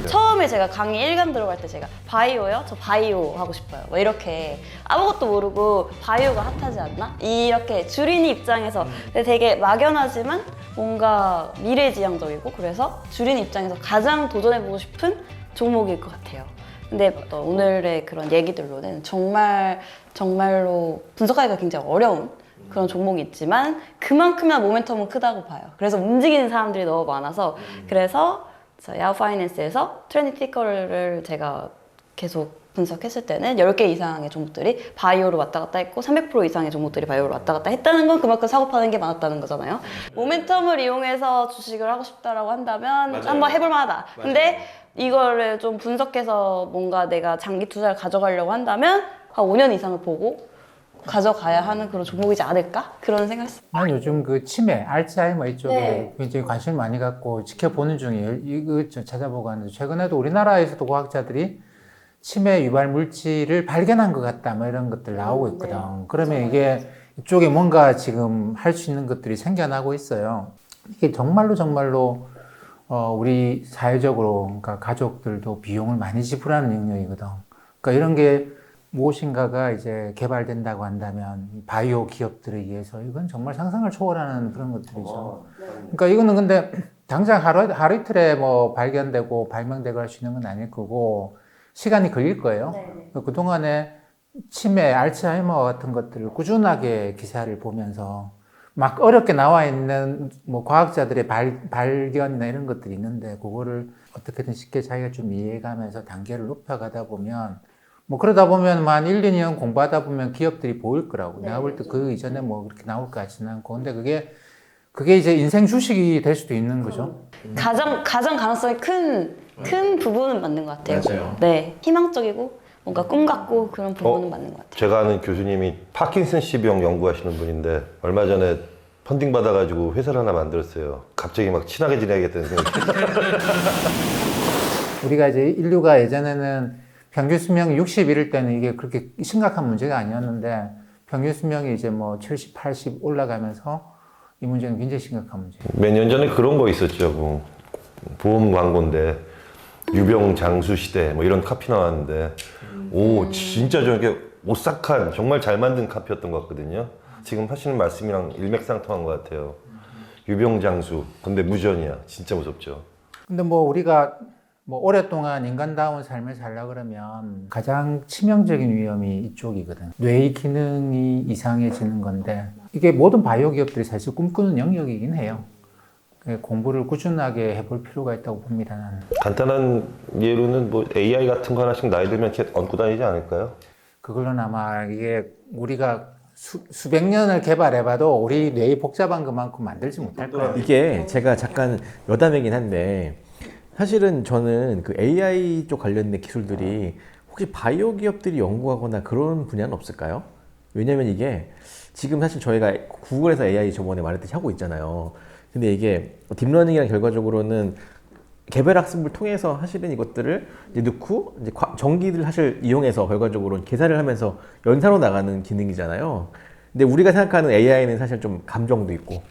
처음에 제가 강의 1강 들어갈 때 제가 바이오요? 저 바이오 하고 싶어요. 뭐 이렇게 아무것도 모르고 바이오가 핫하지 않나? 이렇게 주린이 입장에서 되게 막연하지만 뭔가 미래지향적이고 그래서 주린이 입장에서 가장 도전해보고 싶은 종목일 것 같아요. 근데 또 오늘의 그런 얘기들로는 정말로 분석하기가 굉장히 어려운 그런 종목이 있지만 그만큼이나 모멘텀은 크다고 봐요. 그래서 움직이는 사람들이 너무 많아서 그래서 야후 파이낸스에서 트렌디 티커를 제가 계속 분석했을 때는 10개 이상의 종목들이 바이오로 왔다 갔다 했고 300% 이상의 종목들이 바이오로 왔다 갔다 했다는 건 그만큼 사고 파는 게 많았다는 거잖아요. 모멘텀을 이용해서 주식을 하고 싶다라고 한다면 맞아요. 한번 해볼 만하다. 맞아요. 근데 이거를 좀 분석해서 뭔가 내가 장기 투자를 가져가려고 한다면 한 5년 이상을 보고 가져가야 하는 그런 종목이지 않을까? 그런 생각을 했어요. 난 요즘 그 치매, 알츠하이머 이쪽에 네. 굉장히 관심을 많이 갖고 지켜보는 중이에요. 이거 찾아보고 하는데 최근에도 우리나라에서도 과학자들이 치매 유발 물질을 발견한 것 같다 뭐 이런 것들 나오고 있거든. 네. 그러면 이게 이쪽에 뭔가 지금 할 수 있는 것들이 생겨나고 있어요. 이게 정말로 우리 사회적으로 그러니까 가족들도 비용을 많이 지불하는 영역이거든. 그러니까 이런 게 무엇인가가 이제 개발된다고 한다면 바이오 기업들에 의해서 이건 정말 상상을 초월하는 그런 것들이죠. 그러니까 이거는 근데 당장 하루 이틀에 뭐 발견되고 발명되고 할 수 있는 건 아닐 거고 시간이 걸릴 거예요. 그동안에 치매, 알츠하이머 같은 것들을 꾸준하게 기사를 보면서 막 어렵게 나와 있는 뭐 과학자들의 발견이나 이런 것들이 있는데 그거를 어떻게든 쉽게 자기가 좀 이해가면서 단계를 높여가다 보면 뭐 그러다 보면 한 1, 2년 공부하다 보면 기업들이 보일 거라고. 내가 볼 때 그 이전에 뭐 그렇게 나올 것 같지는 않고. 근데 그게 이제 인생 주식이 될 수도 있는 거죠. 가장 가능성이 큰 부분은 맞는 것 같아요. 맞아요. 네, 희망적이고 뭔가 꿈 같고 그런 부분은 맞는 것 같아요. 제가 아는 교수님이 파킨슨씨병 연구하시는 분인데 얼마 전에 펀딩 받아가지고 회사를 하나 만들었어요. 갑자기 막 친하게 지내야겠다는 생각이 우리가 이제 인류가 예전에는 평균 수명이 60 이럴 때는 이게 그렇게 심각한 문제가 아니었는데 평균 수명이 이제 뭐 70, 80 올라가면서 이 문제는 굉장히 심각한 문제예요. 몇 년 전에 그런 거 있었죠. 뭐 보험 광고인데 유병장수 시대 뭐 이런 카피 나왔는데 오 진짜 저게 오싹한 정말 잘 만든 카피였던 것 같거든요. 지금 하시는 말씀이랑 일맥상통한 것 같아요. 유병장수 근데 무전이야. 진짜 무섭죠. 근데 뭐 우리가 뭐 오랫동안 인간다운 삶을 살려고 그러면 가장 치명적인 위험이 이쪽이거든. 뇌의 기능이 이상해지는 건데 이게 모든 바이오 기업들이 사실 꿈꾸는 영역이긴 해요. 공부를 꾸준하게 해볼 필요가 있다고 봅니다, 나는. 간단한 예로는 뭐 AI 같은 거 하나씩 나이 들면 이렇게 얹고 다니지 않을까요? 그걸로는 아마 이게 우리가 수백 년을 개발해봐도 우리 뇌의 복잡한 것만큼 만들지 못할 거예요. 이게 제가 잠깐 여담이긴 한데 사실은 저는 그 AI 쪽 관련된 기술들이 혹시 바이오 기업들이 연구하거나 그런 분야는 없을까요? 왜냐면 이게 지금 사실 저희가 구글에서 AI 저번에 말했듯이 하고 있잖아요. 근데 이게 딥러닝이랑 결과적으로는 개별 학습을 통해서 사실은 이것들을 이제 넣고 이제 전기를 사실 이용해서 결과적으로 계산을 하면서 연산으로 나가는 기능이잖아요. 근데 우리가 생각하는 AI는 사실 좀 감정도 있고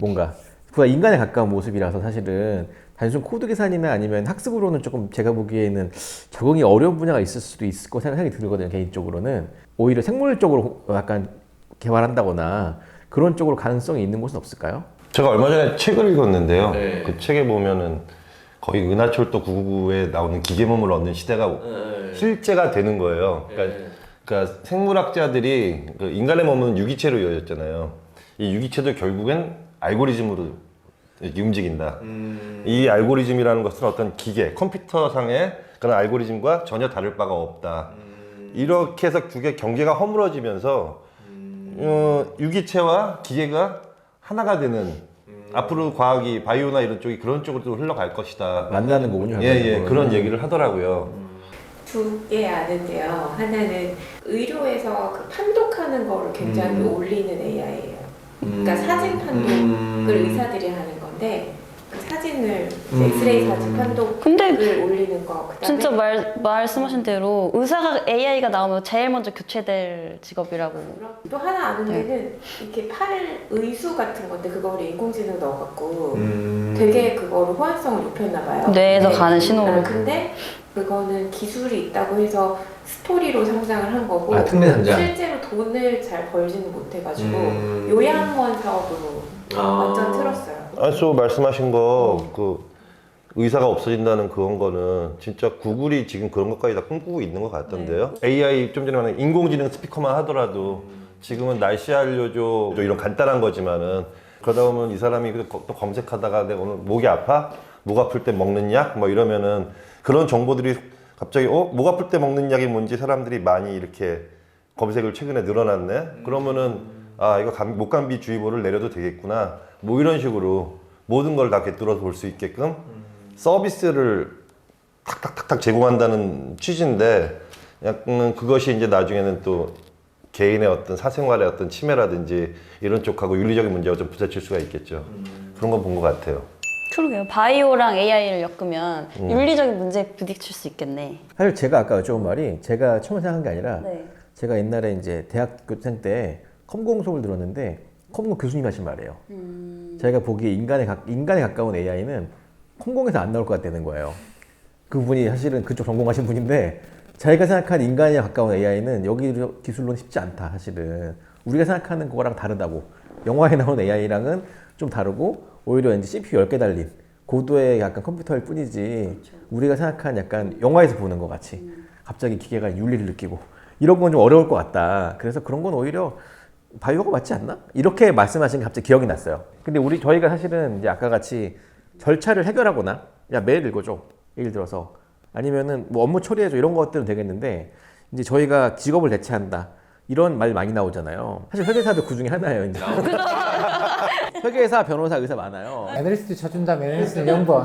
뭔가 그가 인간에 가까운 모습이라서 사실은 단순 코드 계산이나 아니면 학습으로는 조금 제가 보기에는 적응이 어려운 분야가 있을 수도 있을 거 생각이 들거든요. 개인적으로는 오히려 생물 쪽으로 약간 개발한다거나 그런 쪽으로 가능성이 있는 곳은 없을까요? 제가 얼마 전에 책을 읽었는데요. 네. 그 책에 보면은 거의 은하철도 999에 나오는 기계몸을 얻는 시대가 실제가 되는 거예요. 그러니까 생물학자들이 그 인간의 몸은 유기체로 이루어졌잖아요. 이 유기체도 결국엔 알고리즘으로 이렇게 움직인다. 이 알고리즘이라는 것은 어떤 기계, 컴퓨터상의 그런 알고리즘과 전혀 다를 바가 없다. 이렇게 해서 그게 경계가 허물어지면서 유기체와 기계가 하나가 되는 앞으로 과학이 바이오나 이런 쪽이 그런 쪽으로 흘러갈 것이다. 만나는 거군요. 예, 그런 얘기를 하더라고요. 두 개 아는데요. 하나는 의료에서 그 판독하는 거를 굉장히 올리는 AI예요. 그러니까 사진 판독을 의사들이 하는 건데 그 사진을 이제 엑스레이 사진 판독을 근데 올리는 거. 그다음에 진짜 말씀하신 대로 의사가 AI가 나오면 제일 먼저 교체될 직업이라고. 또 하나 아는 데는 이렇게 팔 의수 같은 건데 그거를 인공지능 넣어갖고 되게 그거를 호환성을 높였나 봐요. 뇌에서 네. 가는 신호를. 근데 그거는 기술이 있다고 해서 스토리로 상장을 한 거고 아, 특례 상장. 실제로 돈을 잘 벌지는 못해가지고 요양원 사업으로 완전 틀었어요. 안수 말씀하신 거 그 의사가 없어진다는 그런 거는 진짜 구글이 지금 그런 것까지 다 꿈꾸고 있는 것 같던데요. AI 좀 전에 말한 인공지능 스피커만 하더라도 지금은 날씨 알려줘 이런 간단한 거지만은 그러다 보면 이 사람이 또 검색하다가 내가 오늘 목이 아파? 목 아플 때 먹는 약? 뭐 이러면은 그런 정보들이 갑자기 목 아플 때 먹는 약이 뭔지 사람들이 많이 이렇게 검색을 최근에 늘어났네. 그러면은 이거 목감기 주의보를 내려도 되겠구나. 뭐 이런 식으로 모든 걸 다 꿰뚫어서 볼 수 있게끔 서비스를 탁탁탁탁 제공한다는 취지인데 약간 그것이 이제 나중에는 또 개인의 어떤 사생활의 어떤 침해라든지 이런 쪽하고 윤리적인 문제가 좀 부딪힐 수가 있겠죠. 그런 건 본 것 같아요. 그러게요. 바이오랑 AI를 엮으면 윤리적인 문제에 부딪힐 수 있겠네. 사실 제가 아까 여쭤본 말이 제가 처음 생각한 게 아니라 네. 제가 옛날에 이제 대학교생 때 컴공 수업을 들었는데 컴공 교수님 하신 말이에요. 자기가 보기에 인간에 가까운 AI는 컴공에서 안 나올 것 같다는 거예요. 그분이 사실은 그쪽 전공하신 분인데 자기가 생각한 인간에 가까운 AI는 여기 기술로는 쉽지 않다. 사실은 우리가 생각하는 그거랑 다르다고. 영화에 나오는 AI랑은 좀 다르고 오히려 이제 CPU 10개 달린 고도의 약간 컴퓨터일 뿐이지 우리가 생각한 약간 영화에서 보는 것 같이 갑자기 기계가 윤리를 느끼고 이런 건 좀 어려울 것 같다. 그래서 그런 건 오히려 바이오가 맞지 않나? 이렇게 말씀하신 게 갑자기 기억이 났어요. 근데 저희가 사실은 이제 아까 같이 절차를 해결하거나 야 메일 읽어줘 예를 들어서 아니면은 뭐 업무 처리해줘 이런 것들은 되겠는데 이제 저희가 직업을 대체한다 이런 말 많이 나오잖아요. 사실 회계사도 그 중에 하나예요. 이제 회계사, 변호사, 의사 많아요. 애널리스트 쳐준다면 애널리스트 0번.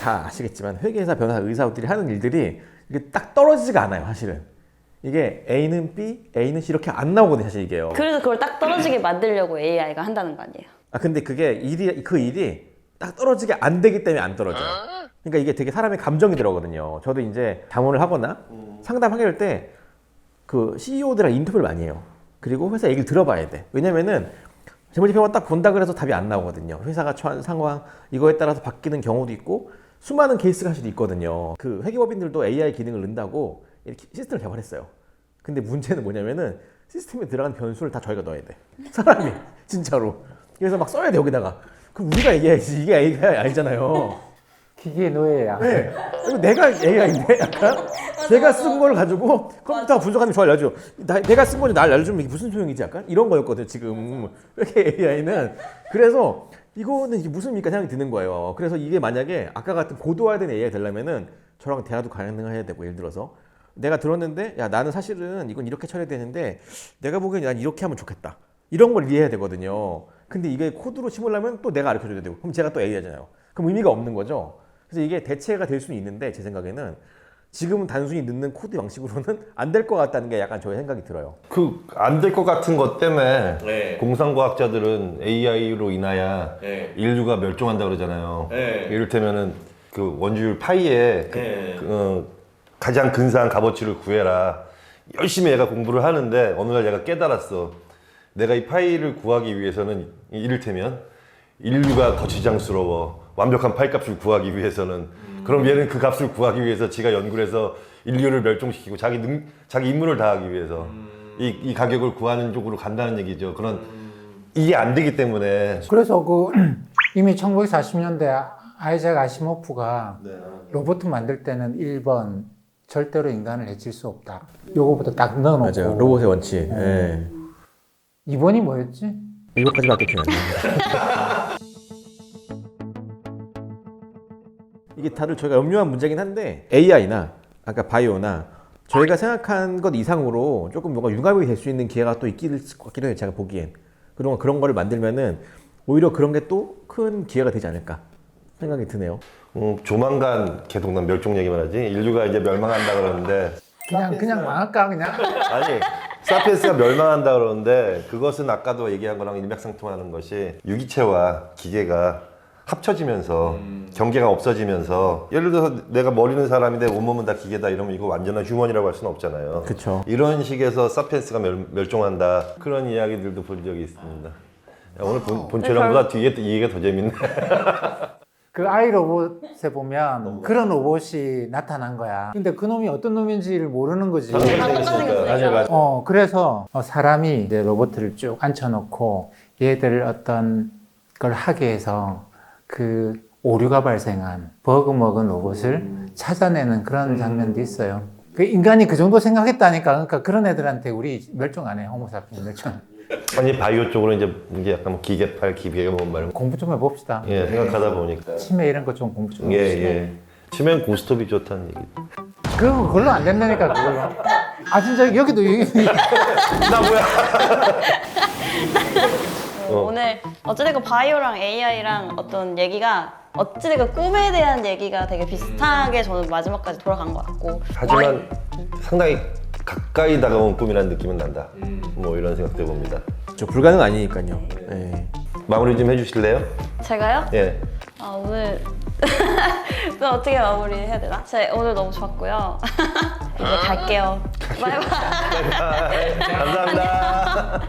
다 아시겠지만 회계사, 변호사, 의사들이 하는 일들이 이게 딱 떨어지지가 않아요. 사실은 이게 A는 B, A는 C 이렇게 안 나오거든요. 사실 이게요. 그래서 그걸 딱 떨어지게 만들려고 AI가 한다는 거 아니에요? 근데 그게 그 일이 딱 떨어지게 안 되기 때문에 안 떨어져요. 그러니까 이게 되게 사람의 감정이 들어거든요. 저도 이제 자문을 하거나 상담하게 될 때 그 CEO들이랑 인터뷰를 많이 해요. 그리고 회사 얘기를 들어봐야 돼. 왜냐면은 재무제표만 딱 본다 그래서 답이 안 나오거든요. 회사가 처한 상황 이거에 따라서 바뀌는 경우도 있고 수많은 케이스가 사실 있거든요. 그 회계법인들도 AI 기능을 넣는다고 이렇게 시스템을 개발했어요. 근데 문제는 뭐냐면은 시스템에 들어간 변수를 다 저희가 넣어야 돼. 사람이 진짜로. 그래서 막 써야 돼 여기다가. 그럼 우리가 얘기해야지. 이게 AI 아니잖아요. 기계의 노예야. 네. 그리고 내가 AI인데 약간 제가 쓴 걸 가지고 컴퓨터가 분석하는 걸 알려줘. 내가 쓴 거지 날 알려주면 이게 무슨 소용이지 약간 이런 거였거든요 지금. 이렇게 AI는. 그래서 이거는 이게 무슨 의미일까 생각이 드는 거예요. 그래서 이게 만약에 아까 같은 고도화된 AI 되려면은 저랑 대화도 가능해야 되고 예를 들어서 내가 들었는데 야 나는 사실은 이건 이렇게 처리되는데 내가 보기엔 난 이렇게 하면 좋겠다. 이런 걸 이해해야 되거든요. 근데 이게 코드로 심으려면 또 내가 가르쳐줘야 되고 그럼 제가 또 AI잖아요. 그럼 의미가 없는 거죠. 그래서 이게 대체가 될 수는 있는데 제 생각에는 지금은 단순히 넣는 코드 방식으로는 안 될 것 같다는 게 약간 저의 생각이 들어요. 그 안 될 것 같은 것 때문에 공상과학자들은 AI로 인하여 인류가 멸종한다 그러잖아요. 이를테면은 그 원주율 파이에 가장 근사한 값어치를 구해라. 열심히 얘가 공부를 하는데 어느 날 얘가 깨달았어. 내가 이 파이를 구하기 위해서는 이를테면 인류가 거치장스러워. 완벽한 파이 값을 구하기 위해서는 그럼 얘는 그 값을 구하기 위해서 지가 연구를 해서 인류를 멸종시키고 자기 임무를 다하기 위해서 이 가격을 구하는 쪽으로 간다는 얘기죠. 그런 이게 안 되기 때문에 그래서 이미 1940년대 아이작 아시모프가 로봇 만들 때는 1번 절대로 인간을 해칠 수 없다. 요거부터 딱 넣어놓고 맞아요. 로봇의 원칙. 네. 2번이 뭐였지? 이것까지밖에 기억 안 나요. 이게 다들 저희가 염려한 문제긴 한데 AI나 아까 바이오나 저희가 생각한 것 이상으로 조금 뭔가 융합이 될 수 있는 기회가 또 있길 것 같기도 해요. 제가 보기엔 그런 거를 만들면은 오히려 그런 게 또 큰 기회가 되지 않을까 생각이 드네요. 조만간 계속 난 멸종 얘기만 하지. 인류가 이제 멸망한다 그러는데 그냥 망할까 그냥? 아니 사피엔스가 멸망한다 그러는데 그것은 아까도 얘기한 거랑 일맥상통하는 것이 유기체와 기계가 합쳐지면서 경계가 없어지면서 예를 들어서 내가 머리는 사람인데 온몸은 다 기계다 이러면 이거 완전한 휴먼이라고 할 수는 없잖아요. 그쵸. 이런 식에서 사피엔스가 멸종한다 그런 이야기들도 본 적이 있습니다. 야, 오늘 본체랑보다 뒤에 이 얘기가 더 재밌네. 그 아이로봇에 보면 그런 로봇이 나타난 거야. 근데 그 놈이 어떤 놈인지를 모르는 거지. 다 똑같이 생겼어요. 맞아요. 그래서 사람이 이제 로봇을 쭉 앉혀놓고 얘들 어떤 걸 하게 해서 그 오류가 발생한 버그 먹은 로봇을 찾아내는 그런 장면도 있어요. 그 인간이 그 정도 생각했다니까. 그러니까 그런 애들한테 우리 멸종 안 해. 호모사피ens 멸종. 아니 바이오 쪽으로 이제 약간 뭐 기계팔, 기계가 뭔 말은 공부 좀 해봅시다. 예 생각하다 보니까 치매 이런 거 좀 공부 좀 예 해봅시다. 예. 치면 고스톱이 좋다는 얘기. 그걸로 안 된다니까 그걸로. 아 진짜 여기도 나 뭐야? 오늘 어찌됐건 바이오랑 AI랑 어떤 얘기가 어찌됐건 꿈에 대한 얘기가 되게 비슷하게 저는 마지막까지 돌아간 것 같고 하지만 상당히 가까이 다가온 꿈이라는 느낌은 난다. 뭐 이런 생각도 해봅니다. 저 불가능 아니니까요. 예. 마무리 좀 해주실래요? 제가요? 예. 오늘 또 어떻게 마무리해야 되나? 오늘 너무 좋았고요. 이제 갈게요. 바이바이. 감사합니다.